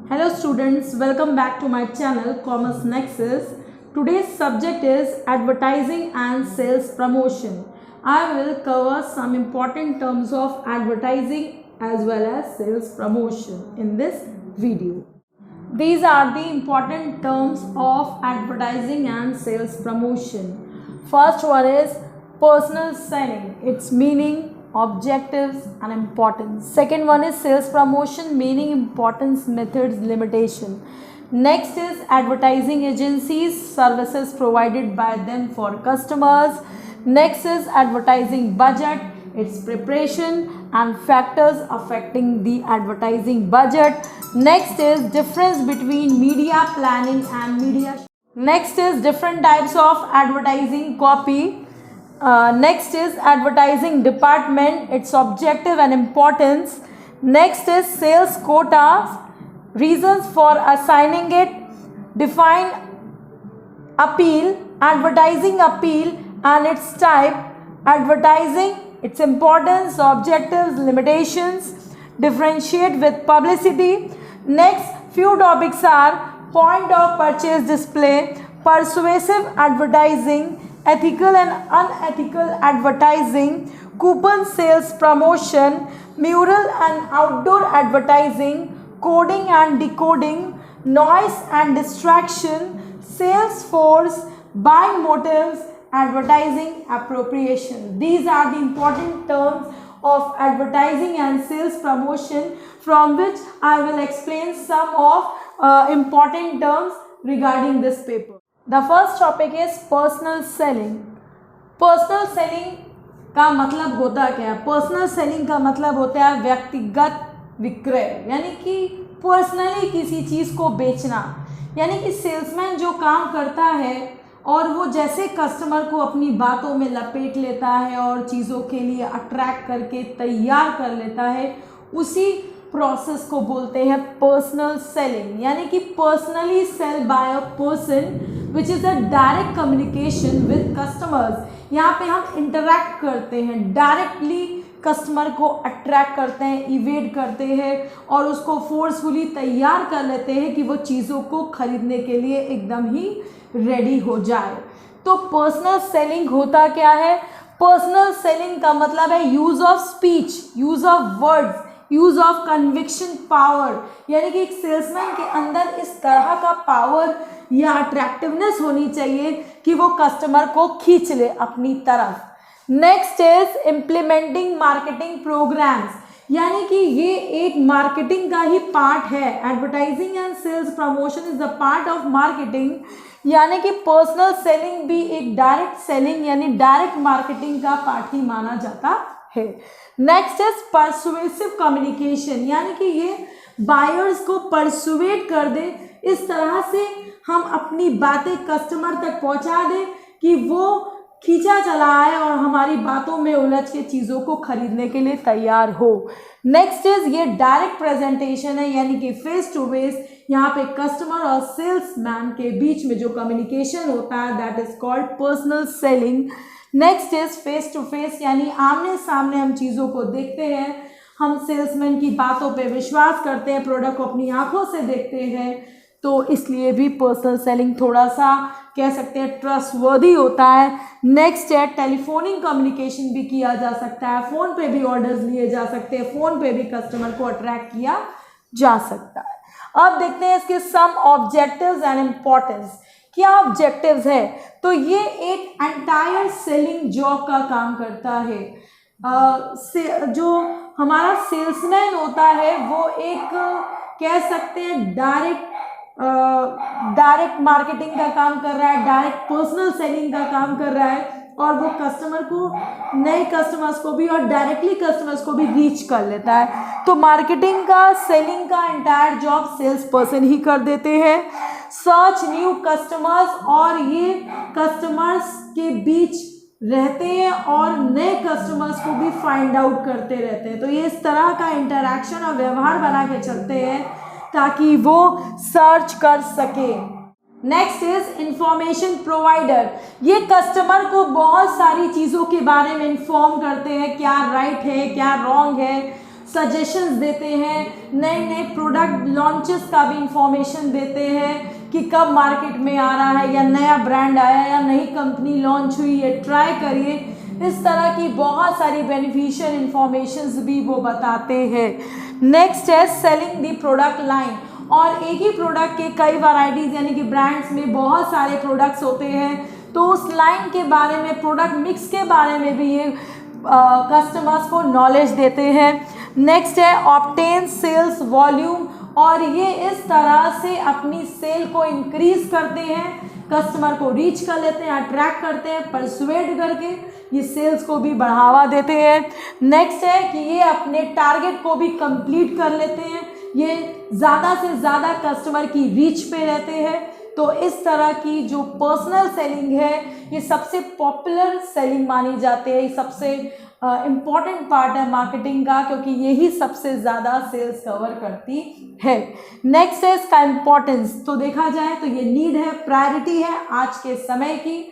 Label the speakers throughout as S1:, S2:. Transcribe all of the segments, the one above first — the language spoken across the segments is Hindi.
S1: Hello students, welcome back to my channel Commerce Nexus. Today's subject is advertising and sales promotion. I will cover some important terms of advertising as well as sales promotion in this video. These are the important terms of advertising and sales promotion. First one is personal selling, its meaning, objectives and importance. Second one is sales promotion, meaning, importance, methods, limitation. Next is advertising agencies, services provided by them for customers. Next is advertising budget, its preparation and factors affecting the advertising budget. Next is difference between media planning and media. Next is different types of advertising copy. Next is advertising department, its objective and importance. Next is sales quotas, reasons for assigning it. Define appeal, advertising appeal and its type. Advertising, its importance, objectives, limitations. Differentiate with publicity. Next few topics are point of purchase display, persuasive advertising, ethical and unethical advertising, coupon sales promotion, mural and outdoor advertising, coding and decoding, noise and distraction, sales force, buying motives, advertising appropriation. These are the important terms of advertising and sales promotion, from which I will explain some of important terms regarding this paper. The first topic is personal selling. Personal selling का मतलब होता क्या है? पर्सनल सेलिंग का मतलब होता है व्यक्तिगत विक्रय, यानी कि पर्सनली किसी चीज़ को बेचना। यानी कि सेल्समैन जो काम करता है और वो जैसे कस्टमर को अपनी बातों में लपेट लेता है और चीज़ों के लिए अट्रैक्ट करके तैयार कर लेता है, उसी प्रोसेस को बोलते हैं पर्सनल सेलिंग। यानी कि personally sell by a person which is a direct communication with customers. यहाँ पे हम इंटरैक्ट करते हैं, डायरेक्टली कस्टमर को अट्रैक्ट करते हैं, इवेड करते हैं और उसको फोर्सफुली तैयार कर लेते हैं कि वो चीज़ों को खरीदने के लिए एकदम ही रेडी हो जाए। तो पर्सनल सेलिंग होता क्या है? पर्सनल सेलिंग का मतलब है use of speech, use of words, use of conviction power. यानी कि एक सेल्समैन के अंदर इस तरह का पावर या अट्रैक्टिवनेस होनी चाहिए कि वो कस्टमर को खींच ले अपनी तरफ। Next is implementing marketing programs, यानी कि ये एक मार्केटिंग का ही पार्ट है। Advertising and sales promotion is the part of marketing, यानी कि पर्सनल सेलिंग भी एक डायरेक्ट सेलिंग यानी डायरेक्ट मार्केटिंग का पार्ट ही माना जाता है। नेक्स्ट इज परसुएसिव कम्युनिकेशन, यानी कि ये बायर्स को परसुएट कर दे, इस तरह से हम अपनी बातें कस्टमर तक पहुंचा दें कि वो खींचा चला आए और हमारी बातों में उलझ के चीज़ों को खरीदने के लिए तैयार हो। नेक्स्ट इज ये डायरेक्ट प्रेजेंटेशन है, यानी कि फेस टू फेस, यहाँ पे कस्टमर और सेल्समैन के बीच में जो कम्युनिकेशन होता है that is called personal selling. Next is face to face, यानी आमने सामने हम चीज़ों को देखते हैं, हम सेल्समैन की बातों पे विश्वास करते हैं, प्रोडक्ट को अपनी आंखों से देखते हैं, तो इसलिए भी पर्सनल सेलिंग थोड़ा सा कह सकते हैं ट्रस्टवर्दी होता है। नेक्स्ट है टेलीफोनिक कम्युनिकेशन भी किया जा सकता है, फ़ोन पे भी ऑर्डर्स लिए जा सकते हैं, फ़ोन पे भी कस्टमर को अट्रैक्ट किया जा सकता है। अब देखते हैं इसके सम ऑब्जेक्टिव्स एंड इम्पोर्टेंस। क्या ऑब्जेक्टिव्स है? तो ये एक एंटायर सेलिंग जॉब का काम करता है। जो हमारा सेल्समैन होता है वो एक कह सकते हैं डायरेक्ट मार्केटिंग का काम कर रहा है, डायरेक्ट पर्सनल सेलिंग का काम कर रहा है और वो कस्टमर को, नए कस्टमर्स को भी और डायरेक्टली कस्टमर्स को भी रीच कर लेता है। तो मार्केटिंग का, सेलिंग का एंटायर जॉब सेल्स पर्सन ही कर देते हैं। सर्च न्यू कस्टमर्स, और ये कस्टमर्स के बीच रहते हैं और नए कस्टमर्स को भी फाइंड आउट करते रहते हैं। तो ये इस तरह का इंटरैक्शन और व्यवहार बना के चलते हैं ताकि वो सर्च कर सके। नेक्स्ट इज इंफॉर्मेशन प्रोवाइडर, ये कस्टमर को बहुत सारी चीज़ों के बारे में इंफॉर्म करते हैं, क्या राइट है क्या रॉन्ग है, सजेशंस देते हैं, नए नए प्रोडक्ट लॉन्चेस का भी इंफॉर्मेशन देते हैं कि कब मार्केट में आ रहा है, या नया ब्रांड आया, या नई कंपनी लॉन्च हुई है, ट्राई करिए। इस तरह की बहुत सारी बेनिफिशियल इंफॉर्मेशंस भी वो बताते हैं। नेक्स्ट है सेलिंग दी प्रोडक्ट लाइन, और एक ही प्रोडक्ट के कई वैरायटीज़ यानी कि ब्रांड्स में बहुत सारे प्रोडक्ट्स होते हैं, तो उस लाइन के बारे में, प्रोडक्ट मिक्स के बारे में भी ये कस्टमर्स को नॉलेज देते हैं। नेक्स्ट है ऑब्टेन सेल्स वॉल्यूम, और ये इस तरह से अपनी सेल को इंक्रीज करते हैं, कस्टमर को रीच कर लेते हैं, अट्रैक्ट करते हैं, परसुएड करके ये सेल्स को भी बढ़ावा देते हैं। नेक्स्ट है कि ये अपने टारगेट को भी कंप्लीट कर लेते हैं, ये ज़्यादा से ज़्यादा कस्टमर की रीच पे रहते हैं। तो इस तरह की जो पर्सनल सेलिंग है ये सबसे पॉपुलर सेलिंग मानी जाती है, ये सबसे इम्पॉर्टेंट पार्ट है मार्केटिंग का, क्योंकि यही सबसे ज़्यादा सेल्स कवर करती है। नेक्स्ट है इसका इम्पोर्टेंस, तो देखा जाए तो ये नीड है, प्रायोरिटी है आज के समय की,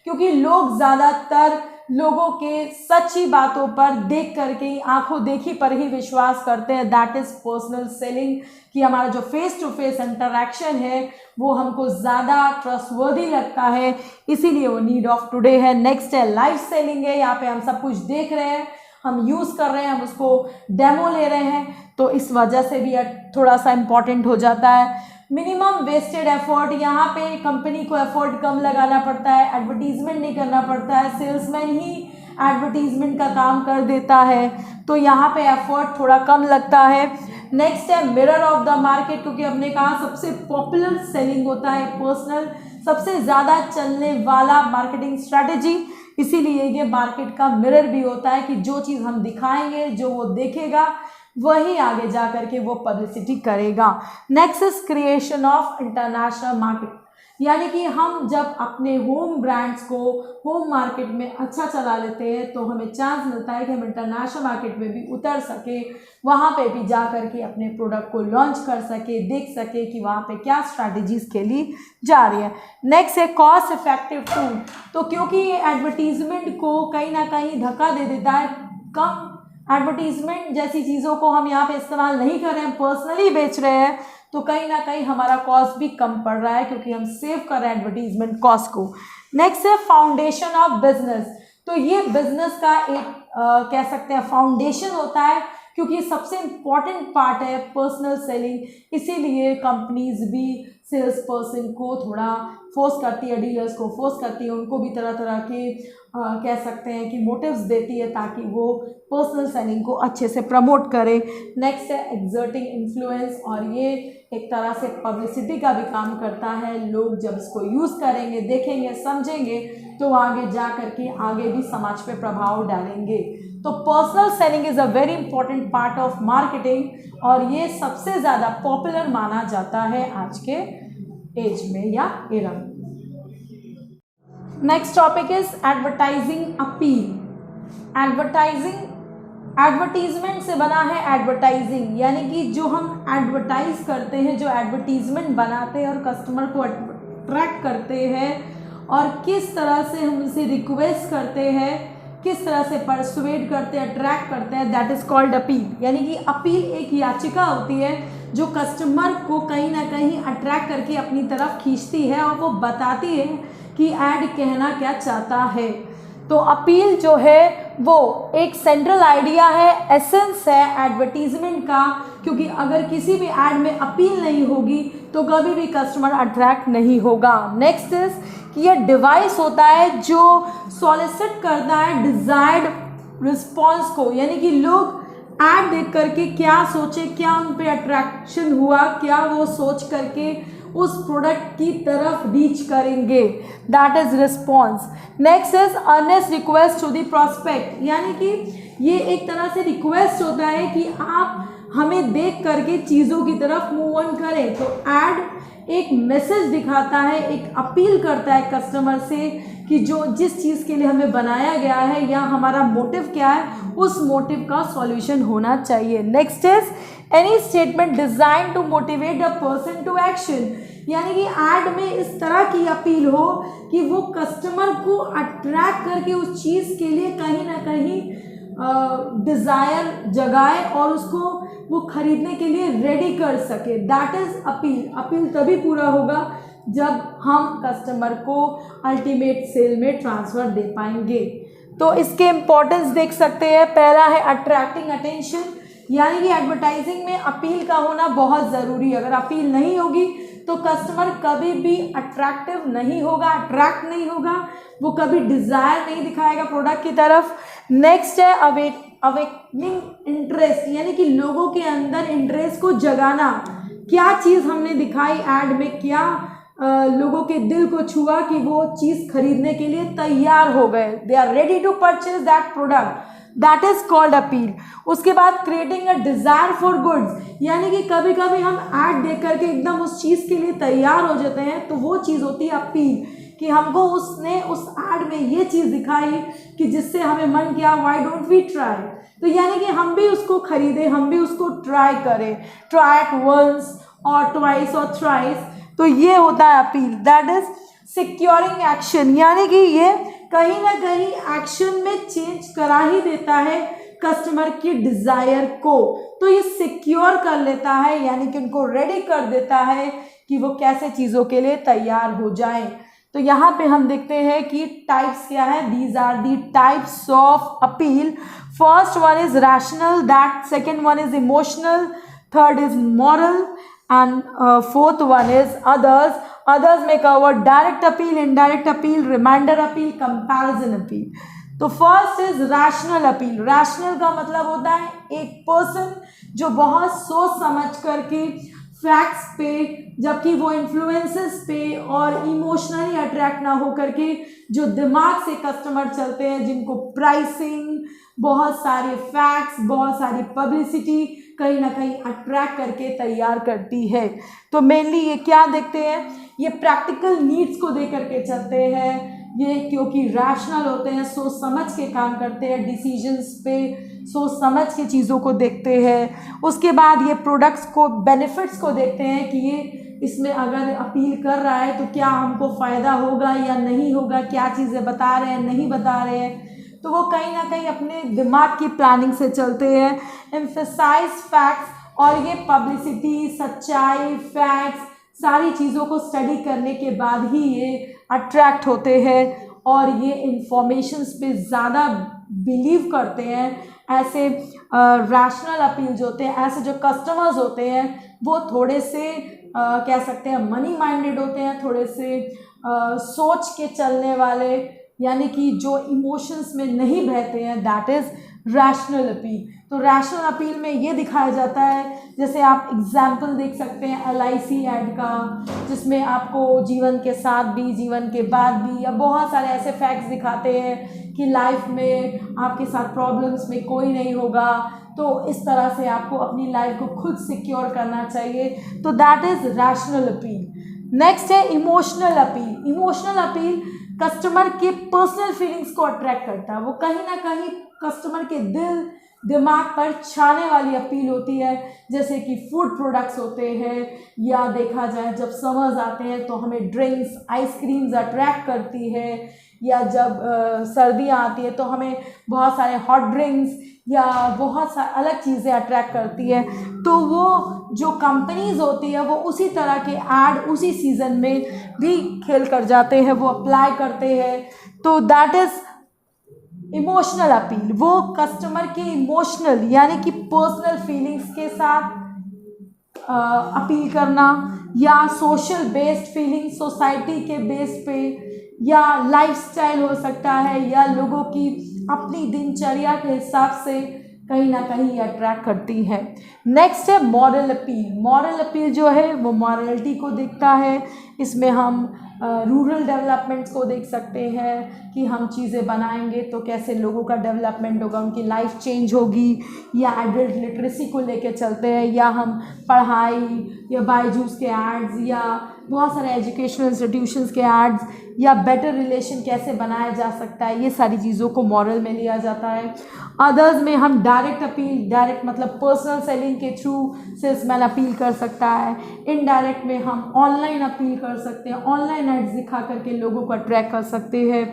S1: क्योंकि लोग ज़्यादातर लोगों के सच्ची बातों पर देख करके, आंखों देखी पर ही विश्वास करते हैं। दैट इज़ पर्सनल सेलिंग, कि हमारा जो फेस टू फेस इंटरेक्शन है वो हमको ज़्यादा ट्रस्टवर्दी लगता है, इसीलिए वो नीड ऑफ टुडे है। नेक्स्ट है लाइव सेलिंग है, यहाँ पे हम सब कुछ देख रहे हैं, हम यूज़ कर रहे हैं, हम उसको डेमो ले रहे हैं, तो इस वजह से भी थोड़ा सा इम्पॉर्टेंट हो जाता है। मिनिमम वेस्टेड एफर्ट, यहाँ पे कंपनी को एफर्ट कम लगाना पड़ता है, एडवर्टीजमेंट नहीं करना पड़ता है, सेल्समैन ही एडवर्टीजमेंट का काम कर देता है, तो यहाँ पे एफर्ट थोड़ा कम लगता है। नेक्स्ट है मिरर ऑफ द मार्केट, क्योंकि हमने कहा सबसे पॉपुलर सेलिंग होता है पर्सनल, सबसे ज़्यादा चलने वाला मार्केटिंग स्ट्रैटेजी, इसीलिए ये मार्केट का मिरर भी होता है कि जो चीज़ हम दिखाएंगे, जो वो देखेगा, वही आगे जा करके वो पब्लिसिटी करेगा। Next is creation of international market, यानी कि हम जब अपने होम ब्रांड्स को होम मार्केट में अच्छा चला लेते हैं तो हमें चांस मिलता है कि हम इंटरनेशनल मार्केट में भी उतर सके, वहाँ पे भी जा करके अपने प्रोडक्ट को लॉन्च कर सके, देख सके कि वहाँ पे क्या स्ट्रैटेजीज के लिए जा रही है। नेक्स्ट है कॉस्ट इफेक्टिव टूल, तो क्योंकि ये एडवर्टीजमेंट को कहीं ना कहीं धक्का दे देता है, कम एडवर्टीजमेंट जैसी चीज़ों को हम यहाँ पे इस्तेमाल नहीं कर रहे हैं, पर्सनली बेच रहे हैं, तो कहीं ना कहीं हमारा कॉस्ट भी कम पड़ रहा है, क्योंकि हम सेव कर रहे हैं एडवर्टीजमेंट कॉस्ट को। नेक्स्ट है फाउंडेशन ऑफ बिजनेस, तो ये बिजनेस का एक कह सकते हैं फाउंडेशन होता है, क्योंकि ये सबसे इम्पॉर्टेंट पार्ट है पर्सनल सेलिंग, इसीलिए कंपनीज भी सेल्स पर्सन को थोड़ा फोर्स करती है, डीलर्स को फोर्स करती है, उनको भी तरह तरह के कह सकते हैं कि मोटिव्स देती है ताकि वो पर्सनल सेलिंग को अच्छे से प्रमोट करे। नेक्स्ट है एक्सर्टिंग इन्फ्लुएंस, और ये एक तरह से पब्लिसिटी का भी काम करता है, लोग जब इसको यूज़ करेंगे, देखेंगे, समझेंगे, तो आगे जा करके आगे भी समाज पे प्रभाव डालेंगे। तो personal selling is a very important part of marketing, और ये सबसे ज़्यादा पॉपुलर माना जाता है आज के एज में या एरा में। Next topic is advertising appeal. Advertisement से बना है एडवर्टाइजिंग, यानी कि जो हम एडवर्टाइज करते हैं, जो एडवर्टीजमेंट बनाते हैं और कस्टमर को अट्रैक्ट करते हैं, और किस तरह से हम उनसे रिक्वेस्ट करते हैं, किस तरह से परसुएड करते हैं, अट्रैक्ट करते हैं, दैट इज़ कॉल्ड अपील। यानी कि अपील एक याचिका होती है जो कस्टमर को कहीं ना कहीं अट्रैक्ट करके अपनी तरफ खींचती है, और वो बताती है कि ऐड कहना क्या चाहता है। तो अपील जो है वो एक सेंट्रल आइडिया है, एसेंस है एडवर्टीजमेंट का, क्योंकि अगर किसी भी ऐड में अपील नहीं होगी तो कभी भी कस्टमर अट्रैक्ट नहीं होगा। नेक्स्ट इज कि ये डिवाइस होता है जो सॉलिसिट करता है डिजायर्ड रिस्पॉन्स को, यानी कि लोग ऐड देख करके क्या सोचे, क्या उन पे अट्रैक्शन हुआ, क्या वो सोच करके उस प्रोडक्ट की तरफ रीच करेंगे, that is response. Next is earnest request to the prospect, यानी कि ये एक तरह से रिक्वेस्ट होता है कि आप हमें देख करके चीज़ों की तरफ मूव ऑन करें। तो ऐड एक मैसेज दिखाता है, एक अपील करता है कस्टमर से कि जो जिस चीज़ के लिए हमें बनाया गया है या हमारा मोटिव क्या है, उस मोटिव का सॉल्यूशन होना चाहिए। Next is any statement design to motivate a person to action, यानी कि ऐड में इस तरह की अपील हो कि वो कस्टमर को अट्रैक्ट करके उस चीज़ के लिए कहीं ना कहीं डिज़ायर जगाए और उसको वो खरीदने के लिए रेडी कर सके। That is appeal. अपील तभी पूरा होगा जब हम कस्टमर को अल्टीमेट सेल में ट्रांसफ़र दे पाएंगे। तो इसके इम्पोर्टेंस देख सकते हैं। पहला है अट्रैक्टिंग अटेंशन, यानी कि एडवर्टाइजिंग में अपील का होना बहुत ज़रूरी है। अगर अपील नहीं होगी तो कस्टमर कभी भी अट्रैक्टिव नहीं होगा, अट्रैक्ट नहीं होगा, वो कभी डिज़ायर नहीं दिखाएगा प्रोडक्ट की तरफ। नेक्स्ट है अवेकनिंग इंटरेस्ट, यानी कि लोगों के अंदर इंटरेस्ट को जगाना। क्या चीज़ हमने दिखाई ऐड में, क्या लोगों के दिल को छुआ कि वो चीज़ खरीदने के लिए तैयार हो गए, they are ready to purchase that product, that is called appeal. उसके बाद creating a desire for goods, यानी कि कभी कभी हम ऐड देख करके एकदम उस चीज़ के लिए तैयार हो जाते हैं, तो वो चीज़ होती है अपील, कि हमको उसने उस ऐड में ये चीज़ दिखाई कि जिससे हमें मन किया व्हाई डोंट वी ट्राई। तो यानी कि हम भी उसको खरीदें, हम भी उसको ट्राई करें, ट्राई एट वंस और ट्वाइस और थ्राइस। तो ये होता है appeal. That is securing action, यानी कि ये कहीं ना कहीं एक्शन में चेंज करा ही देता है कस्टमर की डिज़ायर को। तो ये सिक्योर कर लेता है, यानी कि उनको रेडी कर देता है कि वो कैसे चीज़ों के लिए तैयार हो जाएं। तो यहाँ पे हम देखते हैं कि टाइप्स क्या है। These are the types of appeal. First one is rational, that second one is emotional, third is moral, and fourth one is others. Others may cover direct appeal, indirect appeal, reminder appeal, comparison appeal. तो first is rational appeal. Rational का मतलब होता है एक पर्सन जो बहुत सोच समझ करके फैक्ट्स पे, जबकि वो इन्फ्लुएंसेस पे और इमोशनली अट्रैक्ट ना हो करके जो दिमाग से कस्टमर चलते हैं, जिनको प्राइसिंग, बहुत सारे फैक्ट्स, बहुत सारी पब्लिसिटी कहीं ना कहीं अट्रैक्ट करके तैयार करती है। तो मेनली ये क्या देखते हैं, ये प्रैक्टिकल नीड्स को दे करके चलते हैं। ये क्योंकि रैशनल होते हैं, सोच समझ के काम करते हैं, डिसीजंस पे सोच समझ के चीज़ों को देखते हैं। उसके बाद ये प्रोडक्ट्स को, बेनिफिट्स को देखते हैं कि ये इसमें अगर अपील कर रहा है तो क्या हमको फ़ायदा होगा या नहीं होगा, क्या चीज़ें बता रहे हैं नहीं बता रहे हैं। तो वो कहीं ना कहीं अपने दिमाग की प्लानिंग से चलते हैं। एम्फेसाइज फैक्ट्स, और ये पब्लिसिटी, सच्चाई, फैक्ट्स, सारी चीज़ों को स्टडी करने के बाद ही ये अट्रैक्ट होते हैं और ये इंफॉर्मेशंस पे ज़्यादा बिलीव करते हैं। ऐसे रैशनल अपील जो होते हैं, ऐसे जो कस्टमर्स होते हैं वो थोड़े से कह सकते हैं मनी माइंडेड होते हैं, थोड़े से सोच के चलने वाले, यानी कि जो इमोशंस में नहीं बहते हैं। That is rational appeal. तो रैशनल अपील में ये दिखाया जाता है, जैसे आप एग्जाम्पल देख सकते हैं LIC ऐड का, जिसमें आपको जीवन के साथ भी, जीवन के बाद भी, या बहुत सारे ऐसे फैक्ट्स दिखाते हैं कि लाइफ में आपके साथ प्रॉब्लम्स में कोई नहीं होगा, तो इस तरह से आपको अपनी लाइफ को खुद सिक्योर करना चाहिए। तो that is rational appeal. Next है emotional appeal. Emotional appeal customer के पर्सनल फीलिंग्स को अट्रैक्ट करता है। वो कहीं ना कहीं कस्टमर के दिल दिमाग पर छाने वाली अपील होती है, जैसे कि फूड प्रोडक्ट्स होते हैं, या देखा जाए जब समर्स आते हैं तो हमें ड्रिंक्स, आइसक्रीम्स अट्रैक्ट करती है, या जब सर्दियाँ आती है तो हमें बहुत सारे हॉट ड्रिंक्स या बहुत सारी अलग चीज़ें अट्रैक्ट करती है। तो वो जो कंपनीज होती है वो उसी तरह के ऐड उसी सीज़न में भी खेल कर जाते हैं, वो अप्लाई करते हैं। तो दैट इज़ इमोशनल अपील। वो कस्टमर के इमोशनल यानी कि पर्सनल फीलिंग्स के साथ अपील करना, या सोशल बेस्ड फीलिंग, सोसाइटी के बेस पे, या लाइफस्टाइल हो सकता है, या लोगों की अपनी दिनचर्या के हिसाब से कहीं ना कहीं अट्रैक्ट करती है। नेक्स्ट है मॉरल अपील। मॉरल अपील जो है वो मॉरलिटी को देखता है। इसमें हम रूरल डेवलपमेंट्स को देख सकते हैं कि हम चीज़ें बनाएंगे तो कैसे लोगों का डेवलपमेंट होगा, उनकी लाइफ चेंज होगी, या एडल्ट लिटरेसी को लेके चलते हैं, या हम पढ़ाई या बायजूस के एड्स, या बहुत सारे एजुकेशनल इंस्टीट्यूशंस के एड्स, या बेटर रिलेशन कैसे बनाया जा सकता है, ये सारी चीज़ों को मॉरल में लिया जाता है। अदर्स में हम डायरेक्ट अपील, डायरेक्ट मतलब पर्सनल सेलिंग के थ्रू सेल्समैन अपील कर सकता है। इनडायरेक्ट में हम ऑनलाइन अपील कर सकते हैं, ऑनलाइन एड्स दिखा करके लोगों को अट्रैक्ट कर सकते हैं।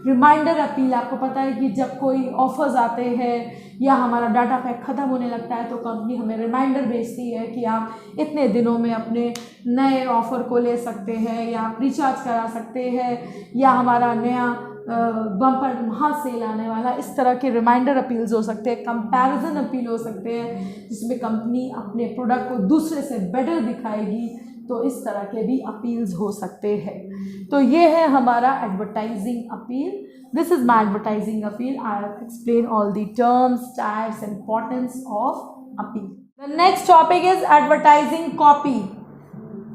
S1: रिमाइंडर अपील, आपको पता है कि जब कोई ऑफर्स आते हैं या हमारा डाटा पैक ख़त्म होने लगता है तो कंपनी हमें रिमाइंडर भेजती है कि आप इतने दिनों में अपने नए ऑफ़र को ले सकते हैं या आप रिचार्ज करा सकते हैं या हमारा नया बम्पर महासेल आने वाला। इस तरह के रिमाइंडर अपील्स हो सकते हैं, कंपैरिजन अपील हो सकते हैं जिसमें कंपनी अपने प्रोडक्ट को दूसरे से बेटर दिखाएगी, तो इस तरह के भी अपील्स हो सकते हैं। तो ये है हमारा advertising appeal. This is my advertising appeal. I have explain all the terms, types, importance of appeal. The next topic is advertising copy.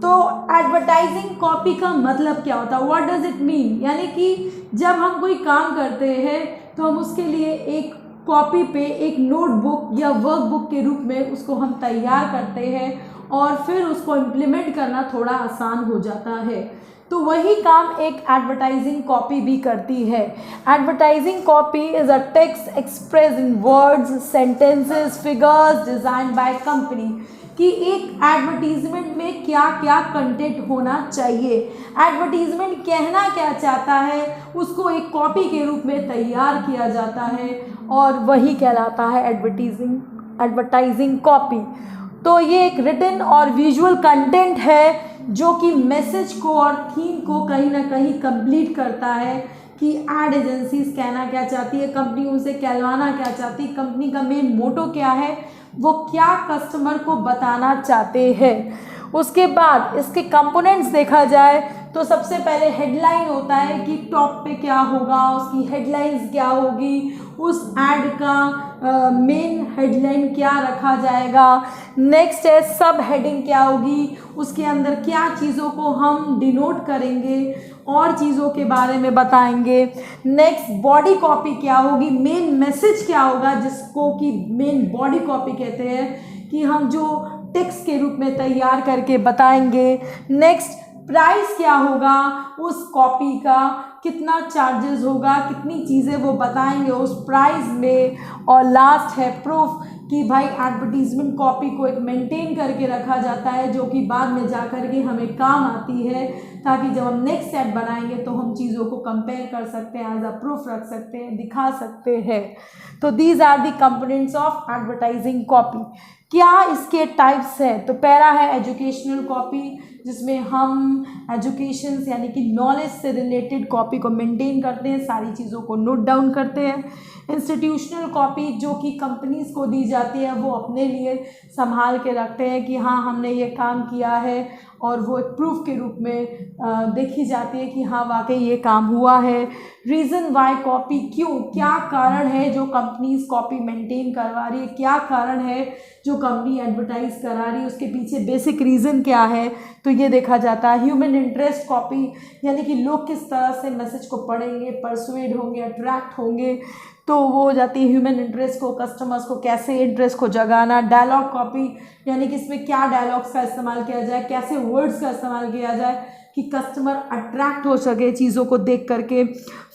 S1: तो एडवर्टाइजिंग कॉपी का मतलब क्या होता है, व्हाट डज इट मीन? यानी कि जब हम कोई काम करते हैं तो हम उसके लिए एक कॉपी पे एक नोटबुक या वर्कबुक के रूप में उसको हम तैयार करते हैं और फिर उसको इम्प्लीमेंट करना थोड़ा आसान हो जाता है। तो वही काम एक एडवर्टाइजिंग कॉपी भी करती है। Advertising copy is a text express in words, sentences, figures design by company, कि एक एडवर्टीजमेंट में क्या क्या कंटेंट होना चाहिए, एडवर्टीजमेंट कहना क्या चाहता है, उसको एक कॉपी के रूप में तैयार किया जाता है और वही कहलाता है एडवर्टाइजिंग कॉपी। तो ये एक रिटन और विजुअल कंटेंट है जो कि मैसेज को और थीम को कहीं ना कहीं कंप्लीट करता है कि एड एजेंसीज कहना क्या चाहती है, कंपनी उनसे कहलवाना क्या चाहती है, कंपनी का मेन मोटो क्या है, वो क्या कस्टमर को बताना चाहते हैं। उसके बाद इसके कंपोनेंट्स देखा जाए तो सबसे पहले हेडलाइन होता है कि टॉप पे क्या होगा, उसकी हेडलाइंस क्या होगी, उस एड का मेन हेडलाइन क्या रखा जाएगा। नेक्स्ट है सब हेडिंग क्या होगी, उसके अंदर क्या चीज़ों को हम डिनोट करेंगे और चीज़ों के बारे में बताएंगे। नेक्स्ट बॉडी कॉपी क्या होगी, मेन मैसेज क्या होगा जिसको कि मेन बॉडी कॉपी कहते हैं, कि हम जो टेक्स्ट के रूप में तैयार करके बताएंगे। नेक्स्ट प्राइस क्या होगा उस कॉपी का, कितना चार्जेस होगा, कितनी चीज़ें वो बताएंगे उस प्राइस में। और लास्ट है प्रूफ, कि भाई एडवर्टीजमेंट कॉपी को एक मेंटेन करके रखा जाता है जो कि बाद में जा कर के हमें काम आती है, ताकि जब हम नेक्स्ट सेट बनाएंगे तो हम चीज़ों को कंपेयर कर सकते हैं, एज अ प्रूफ रख सकते हैं, दिखा सकते हैं। तो these are the components of advertising copy. क्या इसके टाइप्स हैं? तो पहला है एजुकेशनल कॉपी, जिसमें हम एजुकेशन यानी कि नॉलेज से रिलेटेड कॉपी को मेंटेन करते हैं, सारी चीज़ों को नोट डाउन करते हैं। इंस्टीट्यूशनल कॉपी जो कि कंपनीज़ को दी जाती है, वो अपने लिए संभाल के रखते हैं कि हाँ हमने ये काम किया है, और वो एक प्रूफ के रूप में देखी जाती है कि हाँ वाकई ये काम हुआ है। रीज़न वाई कॉपी, क्यों, क्या कारण है जो कंपनीज कॉपी मेंटेन करवा रही है, क्या कारण है जो कंपनी एडवर्टाइज करा रही है, उसके पीछे बेसिक रीज़न क्या है, तो ये देखा जाता है। ह्यूमन इंटरेस्ट कॉपी, यानी कि लोग किस तरह से मैसेज को पढ़ेंगे, परसुएड होंगे, अट्रैक्ट होंगे, तो वो हो जाती है ह्यूमन इंटरेस्ट को, कस्टमर्स को कैसे इंटरेस्ट को जगाना। डायलॉग कॉपी, यानी कि इसमें क्या डायलॉग्स का इस्तेमाल किया जाए, कैसे वर्ड्स का इस्तेमाल किया जाए कि कस्टमर अट्रैक्ट हो सके चीज़ों को देख करके।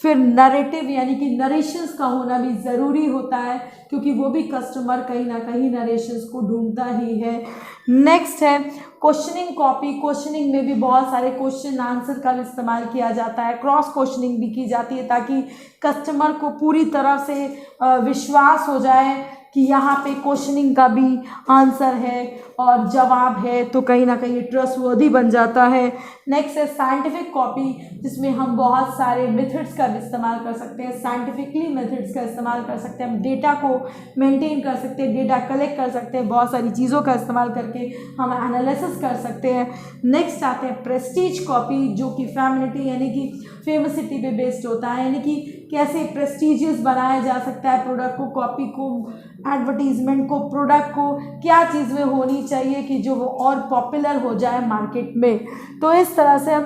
S1: फिर नरेटिव, यानी कि नरेशंस का होना भी ज़रूरी होता है, क्योंकि वो भी कस्टमर कहीं ना कहीं नरेशंस को ढूंढता ही है। नेक्स्ट है क्वेश्चनिंग कॉपी। क्वेश्चनिंग में भी बहुत सारे क्वेश्चन आंसर का इस्तेमाल किया जाता है, क्रॉस क्वेश्चनिंग भी की जाती है, ताकि कस्टमर को पूरी तरह से विश्वास हो जाए कि यहाँ पे क्वेश्चनिंग का भी आंसर है और जवाब है, तो कहीं ना कहीं ट्रस्टवर्दी बन जाता है। नेक्स्ट है साइंटिफिक कॉपी, जिसमें हम बहुत सारे मेथड्स का भी इस्तेमाल कर सकते हैं, साइंटिफिकली मेथड्स का इस्तेमाल कर सकते हैं, हम डेटा को मेंटेन कर सकते हैं, डेटा कलेक्ट कर सकते हैं, बहुत सारी चीज़ों का इस्तेमाल करके हम एनालिसिस कर सकते हैं। नेक्स्ट आते हैं प्रेस्टीज कॉपी, जो कि फेमिनिटी यानी कि फेमसिटी पे बेस्ड होता है, यानी कि कैसे प्रेस्टीजियस बनाया जा सकता है प्रोडक्ट को, कॉपी को, एडवर्टीजमेंट को, प्रोडक्ट को, क्या चीज़ में होनी चाहिए कि जो वो और पॉपुलर हो जाए मार्केट में। तो इस तरह से हम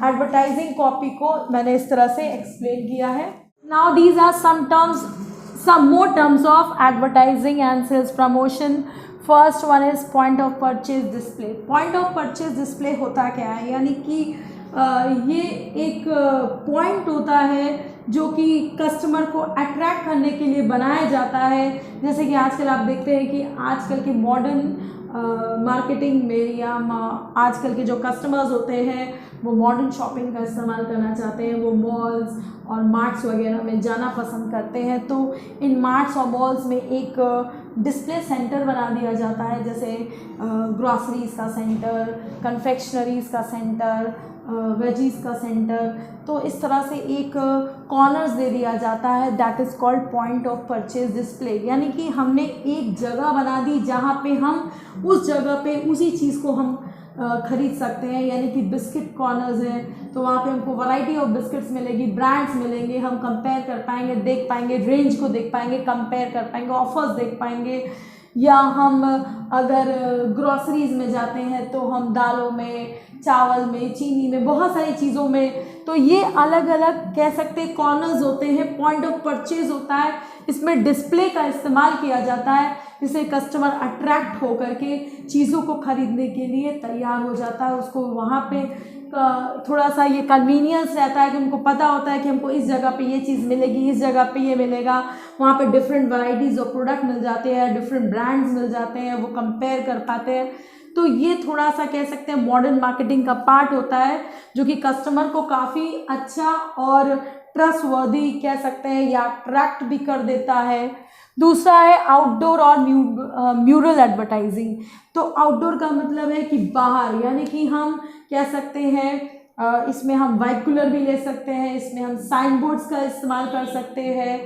S1: एडवर्टाइजिंग कॉपी को मैंने इस तरह से एक्सप्लेन किया है। Now these are some more terms of advertising and sales promotion. First one is point of purchase display. Point of purchase display होता क्या है, यानी कि ये एक पॉइंट होता है जो कि कस्टमर को अट्रैक्ट करने के लिए बनाया जाता है। जैसे कि आजकल आप देखते हैं कि आजकल के मॉडर्न मार्केटिंग में या आजकल के जो कस्टमर्स होते हैं वो मॉडर्न शॉपिंग का इस्तेमाल करना चाहते हैं, वो मॉल्स और मार्ट्स वगैरह में जाना पसंद करते हैं। तो इन मार्ट्स और मॉल्स में एक डिस्प्ले सेंटर बना दिया जाता है, जैसे ग्रॉसरीज़ का सेंटर, कन्फेक्शनरीज़ का सेंटर, वेजीज़ का सेंटर। तो इस तरह से एक कॉर्नर्स दे दिया जाता है, that is called point of purchase display. यानी कि हमने एक जगह बना दी जहाँ पे हम उस जगह पे उसी चीज़ को हम खरीद सकते हैं। यानी कि बिस्किट कॉर्नर्स हैं तो वहाँ पे हमको वैरायटी ऑफ बिस्किट्स मिलेगी, ब्रांड्स मिलेंगे, हम कंपेयर कर पाएंगे, देख पाएंगे, रेंज को देख पाएंगे, कंपेयर कर पाएंगे, ऑफर्स देख पाएंगे। या हम अगर ग्रॉसरीज़ में जाते हैं तो हम दालों में, चावल में, चीनी में, बहुत सारी चीज़ों में, तो ये अलग अलग कह सकते हैं कॉर्नर्स होते हैं, पॉइंट ऑफ परचेज होता है। इसमें डिस्प्ले का इस्तेमाल किया जाता है जिससे कस्टमर अट्रैक्ट होकर के चीज़ों को खरीदने के लिए तैयार हो जाता है। उसको वहाँ पे थोड़ा सा ये कन्वीनियंस रहता है कि उनको पता होता है कि हमको इस जगह पे ये चीज़ मिलेगी, इस जगह पे ये मिलेगा। वहाँ पे डिफरेंट वैराइटीज़ ऑफ प्रोडक्ट मिल जाते हैं, डिफरेंट ब्रांड्स मिल जाते हैं, वो कंपेयर कर पाते हैं। तो ये थोड़ा सा कह सकते हैं मॉडर्न मार्केटिंग का पार्ट होता है जो कि कस्टमर को काफ़ी अच्छा और ट्रस्टवर्दी कह सकते हैं या अट्रैक्ट भी कर देता है। दूसरा है आउटडोर और म्यूरल एडवर्टाइजिंग। तो आउटडोर का मतलब है कि बाहर, यानी कि हम कह सकते हैं इसमें हम वाइट कूलर भी ले सकते हैं, इसमें हम साइन बोर्ड्स का इस्तेमाल कर सकते हैं,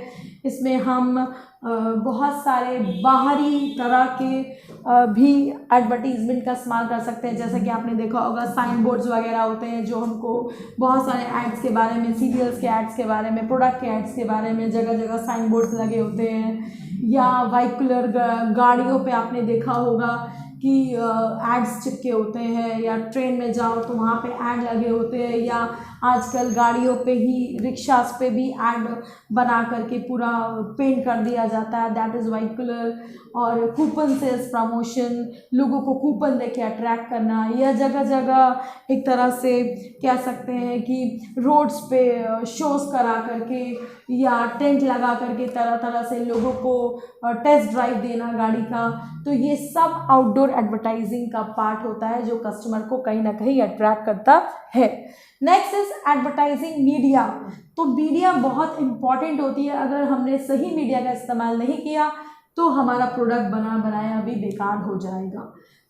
S1: इसमें हम बहुत सारे बाहरी तरह के भी एडवर्टीज़मेंट का इस्तेमाल कर सकते हैं। जैसे कि आपने देखा होगा साइन बोर्ड्स वगैरह होते हैं जो हमको बहुत सारे एड्स के बारे में, सीरियल्स के एड्स के बारे में, प्रोडक्ट के एड्स के बारे में जगह जगह साइन बोर्ड्स लगे होते हैं। या वाइट कलर गाड़ियों पे आपने देखा होगा कि एड्स चिपके होते हैं, या ट्रेन में जाओ तो वहाँ पे ऐड लगे होते हैं, या आजकल गाड़ियों पे ही, रिक्शास पे भी ऐड बना करके पूरा पेंट कर दिया जाता है, दैट इज़ वाइट कलर। और कूपन सेल्स प्रमोशन, लोगों को कूपन देके अट्रैक्ट करना, या जगह जगह एक तरह से कह सकते हैं कि रोड्स पे शोज़ करा करके या टेंट लगा करके तरह तरह से लोगों को टेस्ट ड्राइव देना गाड़ी का। तो ये सब आउटडोर एडवर्टाइजिंग का पार्ट होता है जो कस्टमर को कहीं ना कहीं अट्रैक्ट करता है। Next is advertising media. तो मीडिया बहुत इंपॉर्टेंट होती है। अगर हमने सही मीडिया का इस्तेमाल नहीं किया तो हमारा प्रोडक्ट बना बनाया भी बेकार हो जाएगा।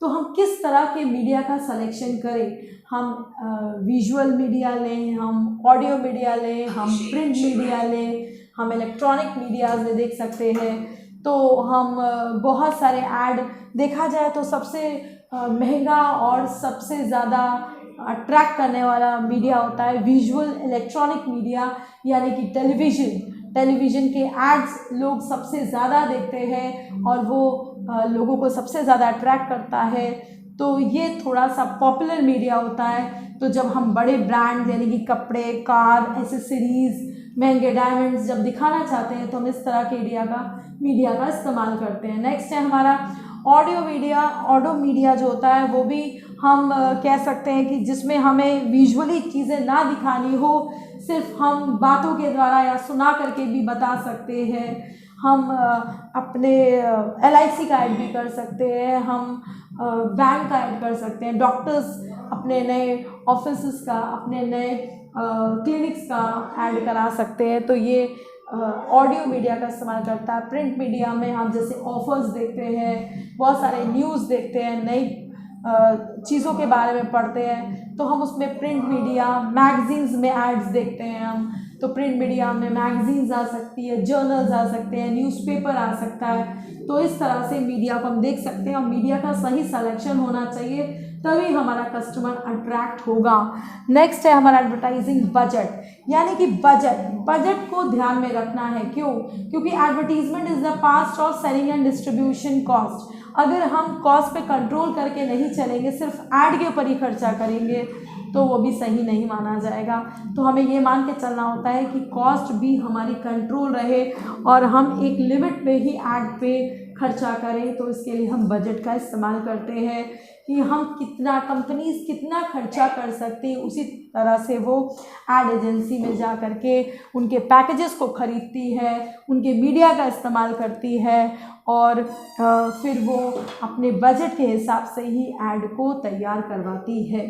S1: तो हम किस तरह के मीडिया का सिलेक्शन करें? हम विजुअल मीडिया लें, हम ऑडियो मीडिया लें, हम प्रिंट मीडिया लें, हम इलेक्ट्रॉनिक मीडियाज़ में देख सकते हैं। तो हम बहुत सारे ऐड, देखा जाए तो सबसे महंगा और सबसे ज़्यादा अट्रैक्ट करने वाला मीडिया होता है विजुअल इलेक्ट्रॉनिक मीडिया, यानी कि टेलीविज़न के एड्स लोग सबसे ज़्यादा देखते हैं और वो लोगों को सबसे ज़्यादा अट्रैक्ट करता है। तो ये थोड़ा सा पॉपुलर मीडिया होता है। तो जब हम बड़े ब्रांड यानी कि कपड़े, कार, एसेसरीज़, महंगे डायमंड्स जब दिखाना चाहते हैं तो हम इस तरह के मीडिया का इस्तेमाल करते हैं। नेक्स्ट है हमारा ऑडियो मीडिया। ऑडियो मीडिया जो होता है वो भी हम कह सकते हैं कि जिसमें हमें विजुअली चीज़ें ना दिखानी हो, सिर्फ हम बातों के द्वारा या सुना करके भी बता सकते हैं। हम अपने LIC का ऐड भी कर सकते हैं, हम बैंक का ऐड कर सकते हैं, डॉक्टर्स अपने नए ऑफिस का, अपने नए क्लिनिक्स का ऐड करा सकते हैं। तो ये ऑडियो मीडिया का इस्तेमाल करता है। प्रिंट मीडिया में हम जैसे ऑफर्स देखते हैं, बहुत सारे न्यूज़ देखते हैं, नई चीज़ों के बारे में पढ़ते हैं, तो हम उसमें प्रिंट मीडिया, मैगजीन्स में एड्स देखते हैं हम। तो प्रिंट मीडिया में मैगजीन्स आ सकती है, जर्नल्स आ सकते हैं, न्यूज़पेपर आ सकता है। तो इस तरह से मीडिया को हम देख सकते हैं और मीडिया का सही सिलेक्शन होना चाहिए, तभी हमारा कस्टमर अट्रैक्ट होगा। नेक्स्ट है हमारा एडवर्टाइजिंग बजट, यानी कि बजट को ध्यान में रखना है। क्यों? क्योंकि advertisement is the past of selling and distribution cost. अगर हम कॉस्ट पे कंट्रोल करके नहीं चलेंगे, सिर्फ ऐड के ऊपर ही खर्चा करेंगे, तो वो भी सही नहीं माना जाएगा। तो हमें ये मान के चलना होता है कि कॉस्ट भी हमारी कंट्रोल रहे और हम एक लिमिट पे ही ऐड पे खर्चा करें। तो इसके लिए हम बजट का इस्तेमाल करते हैं। कि हम कितना, कंपनीज कितना खर्चा कर सकती है, उसी तरह से वो एड एजेंसी में जा कर के उनके पैकेजेस को ख़रीदती है, उनके मीडिया का इस्तेमाल करती है और फिर वो अपने बजट के हिसाब से ही ऐड को तैयार करवाती है।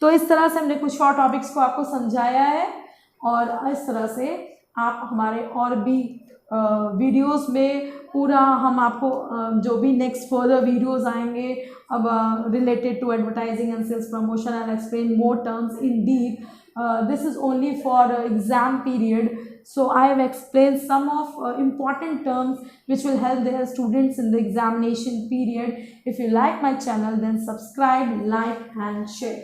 S1: तो इस तरह से हमने कुछ और टॉपिक्स को आपको समझाया है और इस तरह से आप हमारे और भी वीडियोस में पूरा हम आपको जो भी नेक्स्ट फर्दर वीडियोस आएंगे अब related to advertising and sales promotion, I explain more terms in deep. This is only for exam period, so I have explained some of important terms which will help their students in the examination period. If you like my channel, then subscribe, like and share.